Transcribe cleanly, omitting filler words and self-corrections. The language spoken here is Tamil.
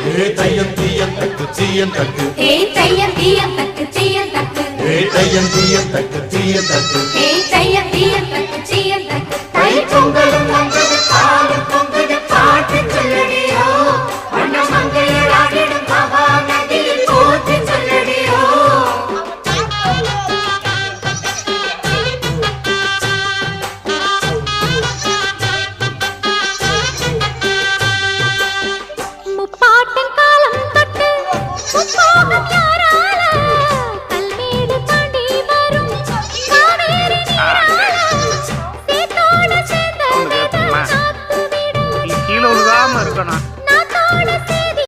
தையம் தீயம் தக்கு தீயம் தக்கு தையம் தீயம் தக்கு தீயம் தக்கு தையம் தீயம் தக்கு தீயம் தக்கு தையம் தீயம் தக்கு தீயம் தக்கு தை பொங்கல்